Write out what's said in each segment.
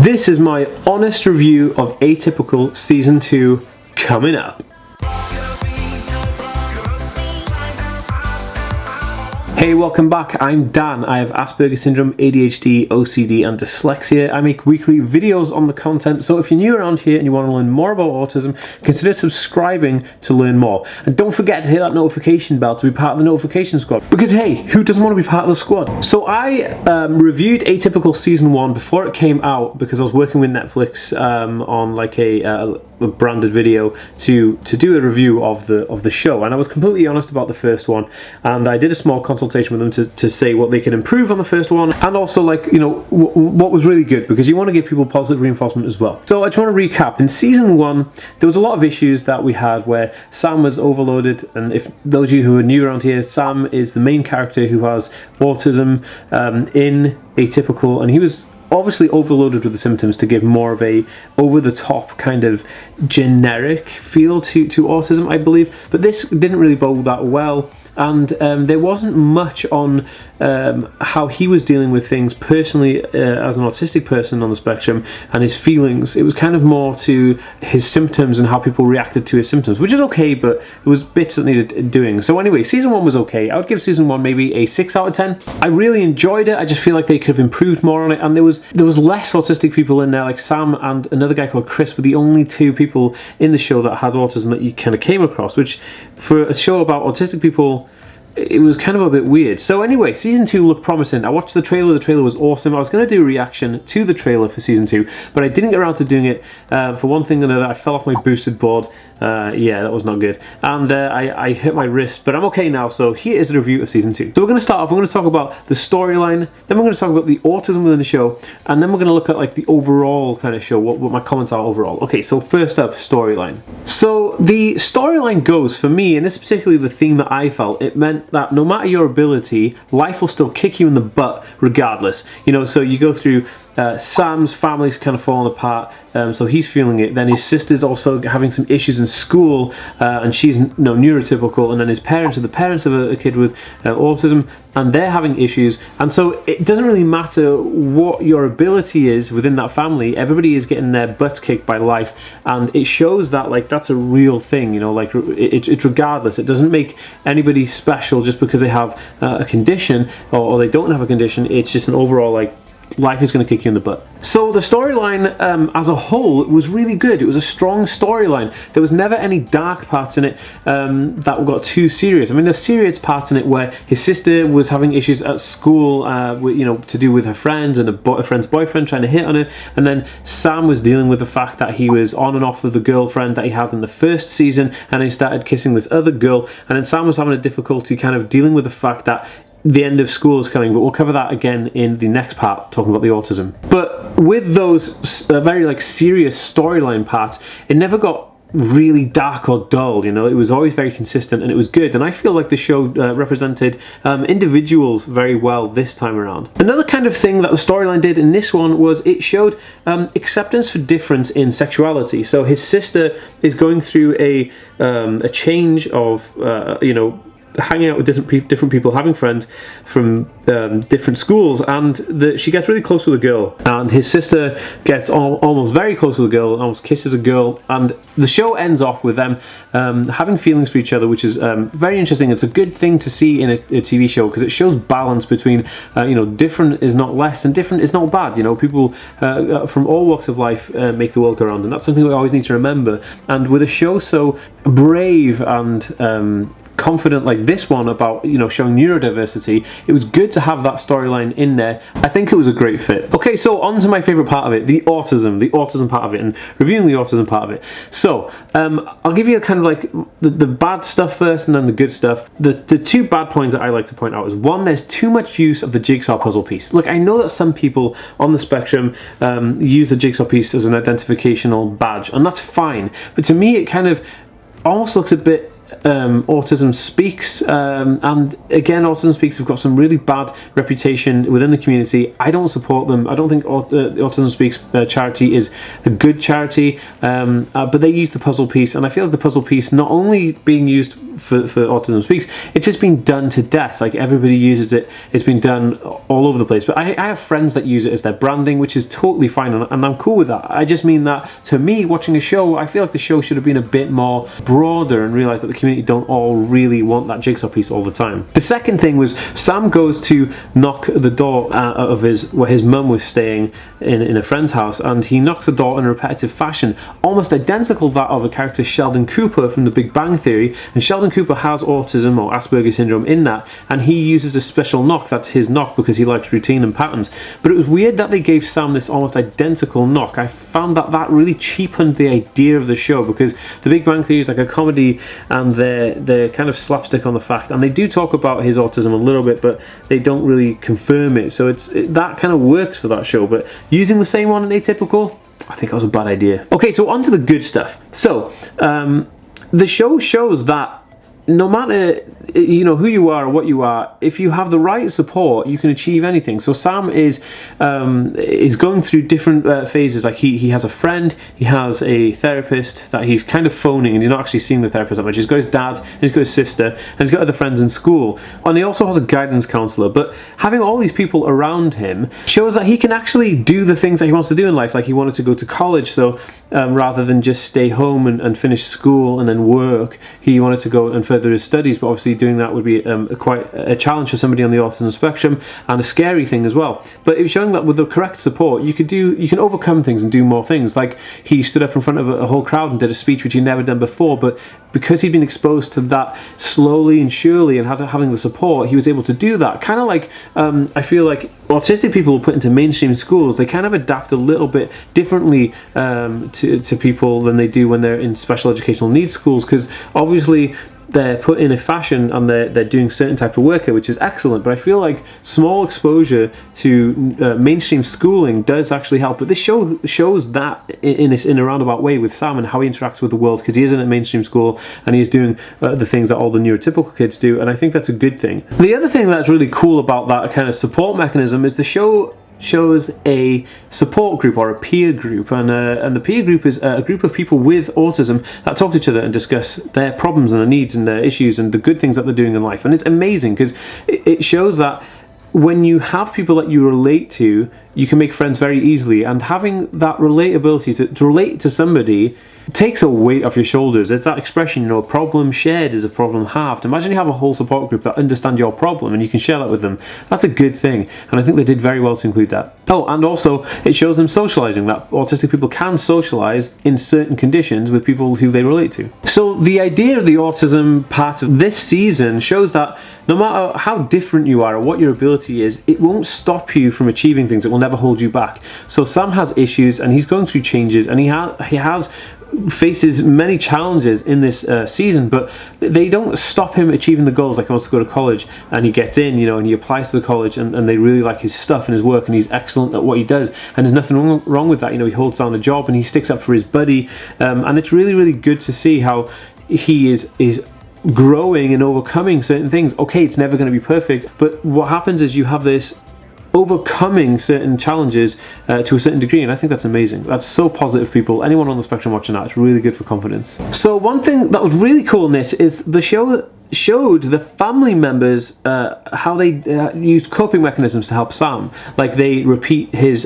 This is my honest review of Atypical Season 2 coming up. Hey, welcome back. I'm Dan. I have Aspergers Syndrome, ADHD, OCD and dyslexia. I make weekly videos on the content, so if you're new around here and you want to learn more about autism, consider subscribing to learn more. And don't forget to hit that notification bell to be part of the notification squad, because hey, who doesn't want to be part of the squad? So I reviewed Atypical Season 1 before it came out because I was working with Netflix on like a branded video to do a review of the show, and I was completely honest about the first one, and I did a small consultation with them to say what they could improve on the first one, and also, like, you know, what was really good, because you want to give people positive reinforcement as well. So I just want to recap. In Season 1 there was a lot of issues that we had where Sam was overloaded, and if those of you who are new around here, Sam is the main character who has autism in Atypical, and he was obviously overloaded with the symptoms to give more of a over-the-top kind of generic feel to autism, I believe, but this didn't really bode that well, and there wasn't much on how he was dealing with things personally as an autistic person on the spectrum and his feelings. It was kind of more to his symptoms and how people reacted to his symptoms, which is okay, but it was bits that needed doing. So anyway, Season 1 was okay. I would give Season 1 maybe a 6 out of 10. I really enjoyed it. I just feel like they could have improved more on it, and there was less autistic people in there. Like Sam and another guy called Chris were the only two people in the show that had autism that you kind of came across, which for a show about autistic people, it was kind of a bit weird. So anyway, Season 2 looked promising. I watched the trailer was awesome. I was going to do a reaction to the trailer for Season 2, but I didn't get around to doing it. For one thing or another, I fell off my boosted board. Yeah, that was not good. And I hit my wrist, but I'm okay now, so here is a review of Season 2. So we're going to start off, we're going to talk about the storyline, then we're going to talk about the autism within the show, and then we're going to look at like the overall kind of show, what my comments are overall. Okay, so first up, storyline. So the storyline goes, for me, and this is particularly the theme that I felt, it meant that no matter your ability, life will still kick you in the butt regardless. You know, so you go through Sam's family's kind of falling apart, so he's feeling it. Then his sister's also having some issues in school, and she's neurotypical. And then his parents are the parents of a kid with autism, and they're having issues. And so it doesn't really matter what your ability is within that family. Everybody is getting their butts kicked by life, and it shows that like that's a real thing. You know, like it's regardless. It doesn't make anybody special just because they have a condition or they don't have a condition. It's just an overall like, life is going to kick you in the butt. So the storyline as a whole was really good. It was a strong storyline. There was never any dark parts in it that got too serious. I mean, there's serious parts in it where his sister was having issues at school, with, to do with her friends and a friend's boyfriend trying to hit on her, and then Sam was dealing with the fact that he was on and off with the girlfriend that he had in the first season, and he started kissing this other girl, and then Sam was having a difficulty kind of dealing with the fact that the end of school is coming, but we'll cover that again in the next part, talking about the autism. But with those very like serious storyline parts, it never got really dark or dull, you know. It was always very consistent, and it was good, and I feel like the show represented individuals very well this time around. Another kind of thing that the storyline did in this one was it showed acceptance for difference in sexuality. So his sister is going through a change of hanging out with different people, having friends from different schools, and she gets really close with a girl, and his sister gets almost very close with a girl, almost kisses a girl, and the show ends off with them having feelings for each other, which is very interesting. It's a good thing to see in a TV show, because it shows balance between different is not less and different is not bad. You know, people from all walks of life make the world go round, and that's something we always need to remember. And with a show so brave and confident like this one about showing neurodiversity, it was good to have that storyline in there. I think it was a great fit. Okay, so on to my favorite part of it, the autism part of it, and reviewing the autism part of it. So I'll give you kind of like the bad stuff first and then the good stuff. The two bad points that I like to point out is, one, there's too much use of the jigsaw puzzle piece. Look, I know that some people on the spectrum use the jigsaw piece as an identificational badge, and that's fine, but to me it kind of almost looks a bit Autism Speaks, and again, Autism Speaks have got some really bad reputation within the community. I don't support them. I don't think the Autism Speaks charity is a good charity, but they use the puzzle piece, and I feel like the puzzle piece not only being used for Autism Speaks, it's just been done to death. Like, everybody uses it. It's been done all over the place. But I have friends that use it as their branding, which is totally fine, and I'm cool with that. I just mean that, to me, watching a show, I feel like the show should have been a bit more broader and realised that the community don't all really want that jigsaw piece all the time. The second thing was Sam goes to knock the door of where his mum was staying in a friend's house, and he knocks the door in a repetitive fashion, almost identical to that of a character Sheldon Cooper from The Big Bang Theory. And Sheldon Cooper has autism or Aspergers Syndrome in that, and he uses a special knock that's his knock because he likes routine and patterns. But it was weird that they gave Sam this almost identical knock. I found that really cheapened the idea of the show, because The Big Bang Theory is like a comedy, and they're kind of slapstick on the fact, and they do talk about his autism a little bit, but they don't really confirm it. So that kind of works for that show. But using the same one in Atypical, I think that was a bad idea. Okay, so on to the good stuff. So the show shows that no matter who you are or what you are, if you have the right support, you can achieve anything. So Sam is going through different phases. Like he has a friend, he has a therapist that he's kind of phoning, and he's not actually seeing the therapist that much. He's got his dad, and he's got his sister, and he's got other friends in school, and he also has a guidance counsellor. But having all these people around him shows that he can actually do the things that he wants to do in life. Like, he wanted to go to college, so rather than just stay home and finish school and then work, he wanted to go and further his studies. But obviously doing that would be quite a challenge for somebody on the autism spectrum, and a scary thing as well. But it was showing that with the correct support, you can overcome things and do more things. Like, he stood up in front of a whole crowd and did a speech which he'd never done before, but because he'd been exposed to that slowly and surely and having the support, he was able to do that. Kind of like, I feel like autistic people put into mainstream schools, they kind of adapt a little bit differently to people than they do when they're in special educational needs schools, because obviously they're put in a fashion and they're doing certain type of work there, which is excellent. But I feel like small exposure to mainstream schooling does actually help. But this show shows that in a roundabout way with Sam and how he interacts with the world, because he is in a mainstream school and he is doing the things that all the neurotypical kids do, and I think that's a good thing. The other thing that's really cool about that kind of support mechanism is the show shows a support group or a peer group, and the peer group is a group of people with autism that talk to each other and discuss their problems and their needs and their issues and the good things that they're doing in life. And it's amazing because it shows that when you have people that you relate to, you can make friends very easily, and having that relatability to relate to somebody takes a weight off your shoulders. It's that expression, a problem shared is a problem halved. Imagine you have a whole support group that understand your problem and you can share that with them. That's a good thing, and I think they did very well to include that. Oh, and also it shows them socializing, that autistic people can socialize in certain conditions with people who they relate to. So the idea of the autism part of this season shows that no matter how different you are or what your ability is, it won't stop you from achieving things. It will never hold you back. So Sam has issues and he's going through changes, and he faces many challenges in this season, but they don't stop him achieving the goals. Like, he wants to go to college and he gets in, and he applies to the college, and they really like his stuff and his work, and he's excellent at what he does, and there's nothing wrong with that. He holds down a job and he sticks up for his buddy, and it's really, really good to see how he is growing and overcoming certain things. Okay, it's never going to be perfect, but what happens is you have this overcoming certain challenges to a certain degree, and I think that's amazing. That's so positive, people. Anyone on the spectrum watching that, it's really good for confidence. So one thing that was really cool in this is the show showed the family members how they used coping mechanisms to help Sam. Like, they repeat his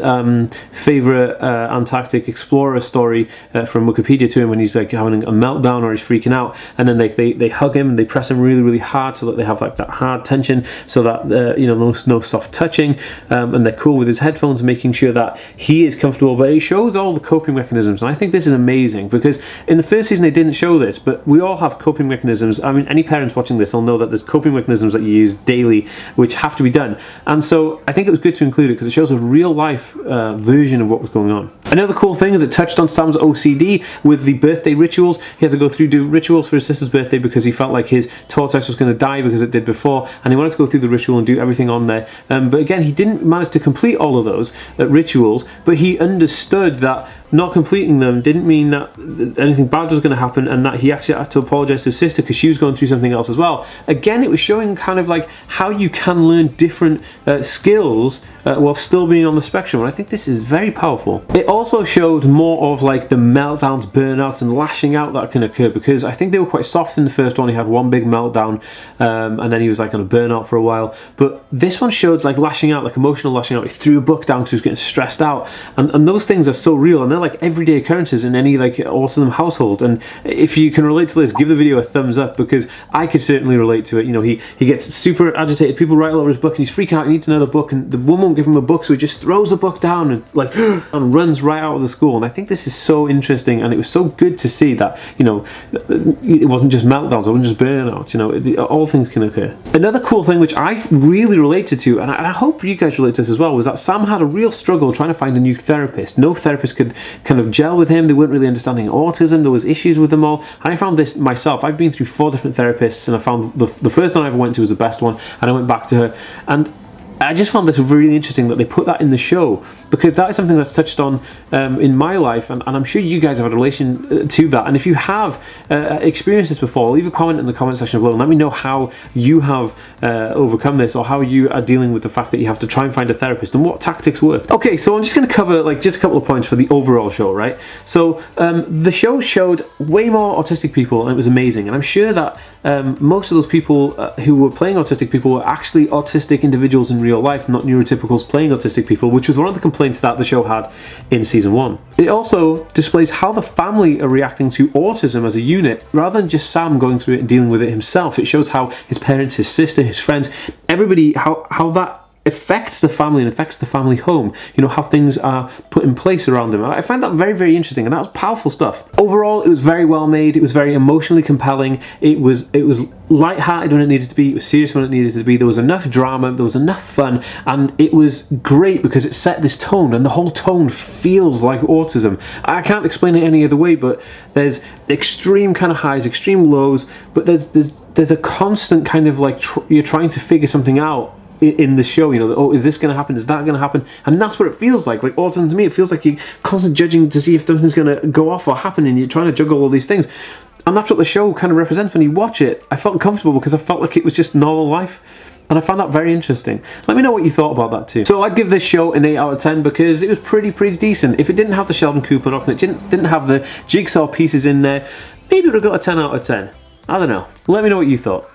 favorite Antarctic explorer story from Wikipedia to him when he's like having a meltdown or he's freaking out, and then they hug him and they press him really, really hard so that they have like that hard tension, so that no soft touching, and they're cool with his headphones, making sure that he is comfortable. But it shows all the coping mechanisms, and I think this is amazing, because in the first season they didn't show this, but we all have coping mechanisms. I mean, any parents watching this will know that there's coping mechanisms that you use daily which have to be done, and so I think it was good to include it because it shows a real life version of what was going on. Another cool thing is it touched on Sam's OCD with the birthday rituals. He had to go through do rituals for his sister's birthday because he felt like his tortoise was going to die because it did before, and he wanted to go through the ritual and do everything on there. But again, he didn't manage to complete all of those rituals, but he understood that not completing them didn't mean that anything bad was going to happen, and that he actually had to apologize to his sister because she was going through something else as well. Again, it was showing kind of like how you can learn different skills while still being on the spectrum, and I think this is very powerful. It also showed more of like the meltdowns, burnouts, and lashing out that can occur, because I think they were quite soft in the first one. He had one big meltdown, and then he was like on a burnout for a while, but this one showed like lashing out, like emotional lashing out. He threw a book down because he was getting stressed out, and those things are so real, and they're like everyday occurrences in any like autism household. And if you can relate to this, give the video a thumbs up, because I could certainly relate to it. You know, he gets super agitated, people write all over his book, and he's freaking out, he needs another book, and the woman won't give him a book, so he just throws the book down and like and runs right out of the school. And I think this is so interesting, and it was so good to see that, you know, it wasn't just meltdowns, it wasn't just burnouts, you know, all things can occur. Another cool thing which I really related to, and I hope you guys relate to this as well, was that Sam had a real struggle trying to find a new therapist. No therapist could kind of gel with him. They weren't really understanding autism. There was issues with them all, and I found this myself. I've been through 4 different therapists, and I found the first one I ever went to was the best one, and I went back to her, and I just found this really interesting that they put that in the show, because that is something that's touched on in my life, and I'm sure you guys have a relation to that. And if you have experienced this before, leave a comment in the comment section below and let me know how you have overcome this, or how you are dealing with the fact that you have to try and find a therapist, and what tactics work. Okay, so I'm just going to cover like just a couple of points for the overall show, right? So the show showed way more autistic people, and it was amazing, and I'm sure that most of those people who were playing autistic people were actually autistic individuals in real life, not neurotypicals playing autistic people, which was one of the complaints that the show had in season 1. It also displays how the family are reacting to autism as a unit, rather than just Sam going through it and dealing with it himself. It shows how his parents, his sister, his friends, everybody, how that affects the family and affects the family home, you know, how things are put in place around them. I find that very, very interesting, and that was powerful stuff. Overall, it was very well made, it was very emotionally compelling, it was light-hearted when it needed to be, it was serious when it needed to be, there was enough drama, there was enough fun, and it was great because it set this tone, and the whole tone feels like autism. I can't explain it any other way, but there's extreme kind of highs, extreme lows, but there's a constant kind of like you're trying to figure something out in the show, you know, oh, is this going to happen, is that going to happen, and that's what it feels like autism to me. It feels like you're constantly judging to see if something's going to go off or happen, and you're trying to juggle all these things, and that's what the show kind of represents. When you watch it, I felt comfortable because I felt like it was just normal life, and I found that very interesting. Let me know what you thought about that too. So I'd give this show an 8 out of 10 because it was pretty decent. If it didn't have the Sheldon Cooper knock, and it didn't have the jigsaw pieces in there, maybe it would have got a 10 out of 10. I don't know. Let me know what you thought.